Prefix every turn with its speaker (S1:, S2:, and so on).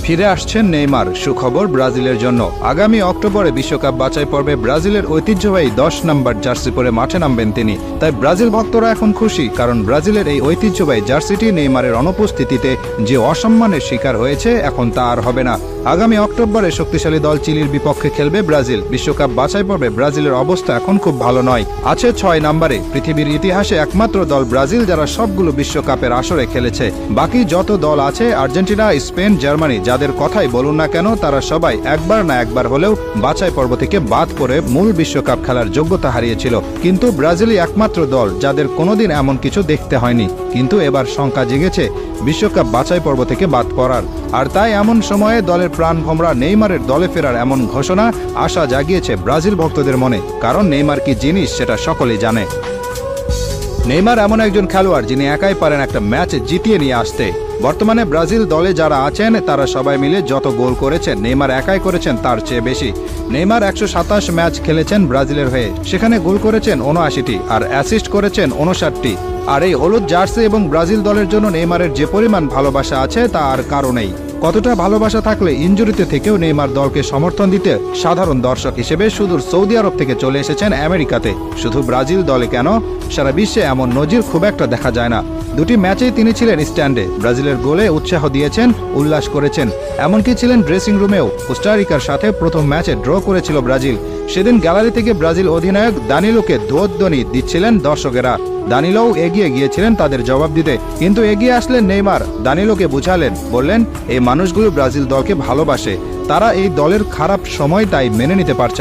S1: ফিরে আসছেন নেইমার। সুখবর ব্রাজিলের জন্য, আগামী অক্টোবরে বিশ্বকাপ বাছাই পর্বে ব্রাজিলের ঐতিহ্যবাহী 10 নম্বর জার্সি পরে মাঠে নামবেন তিনি। তাই ব্রাজিল ভক্তরা এখন খুশি, কারণ ব্রাজিলের এই ঐতিহ্যবাহী জার্সিটি নেইমারের অনুপস্থিতিতে যে অসম্মানের শিকার হয়েছে, এখন তা আর হবে না। আগামী অক্টোবরে শক্তিশালী দল চিলির বিপক্ষে খেলবে ব্রাজিল। বিশ্বকাপ বাছাই পর্বে ব্রাজিলের অবস্থা এখন খুব ভালো নয়, আছে 6 নম্বরে। পৃথিবীর ইতিহাসে একমাত্র দল ব্রাজিল যারা সবগুলো বিশ্বকাপের আসরে খেলেছে। বাকি যত দল আছে, আর্জেন্টিনা, স্পেন, জার্মানি, যাদের কথাই বলুন না কেন, তারা সবাই একবার না একবার হলেও বাছাই পর্ব থেকে বাদ পড়ে মূল বিশ্বকাপ খেলার যোগ্যতা হারিয়েছিল। কিন্তু ব্রাজিলই একমাত্র দল যাদের কোনোদিন এমন কিছু দেখতে হয়নি। কিন্তু এবার শঙ্কা জেগেছে বিশ্বকাপ বাছাই পর্ব থেকে বাদ পড়ার। আর তাই এমন সময়ে দলের প্রাণভোমরা নেইমারের দলে ফেরার এমন ঘোষণা আশা জাগিয়েছে ব্রাজিল ভক্তদের মনে, কারণ নেইমার কি জিনিস সেটা সকলেই জানে। নেইমার এমন একজন খেলোয়াড় যিনি একাই পারেন একটা ম্যাচ জিতিয়ে নিয়ে আসতে। বর্তমানে ব্রাজিল দলে যারা আছেন তারা সবাই মিলে যত গোল করেছেন, নেইমার একাই করেছেন তার চেয়ে বেশি। নেইমার 127 ম্যাচ খেলেছেন ব্রাজিলের হয়ে, সেখানে গোল করেছেন 79টি আর অ্যাসিস্ট করেছেন 59টি। আর এই হলুদ জার্সি এবং ব্রাজিল দলের জন্য নেইমারের যে পরিমাণ ভালোবাসা আছে তা আর কারণেই। কতটা ভালোবাসা থাকলে ইনজুরিতে থেকেও নেইমার দলকে সমর্থন দিতে সাধারণ দর্শক হিসেবে সুদূর সৌদি আরব থেকে চলে এসেছেন আমেরিকাতে। শুধু ব্রাজিল দলে কেন, সারা বিশ্বে এমন নজির খুব একটা দেখা যায় না। 2টি ম্যাচেই তিনি ছিলেন স্ট্যান্ডে, ব্রাজিলের গোলে উৎসাহ দিয়েছেন, উল্লাস করেছেন, এমনকি ছিলেন ড্রেসিং রুমেও। কোস্টারিকার সাথে প্রথম ম্যাচে ড্র করেছিল ব্রাজিল। সেদিন গ্যালারি থেকে ব্রাজিল অধিনায়ক দানিলোকে ধ্বনি দিচ্ছিলেন দর্শকেরা। দানিলোও এগিয়ে গিয়েছিলেন তাদের জবাব দিতে, কিন্তু এগিয়ে আসলেন নেইমার, দানিলোকে বুঝালেন, বললেন এই মানুষগুলো ব্রাজিল দলকে ভালোবাসে, তারা এই দলের খারাপ সময়টাই মেনে নিতে পারছে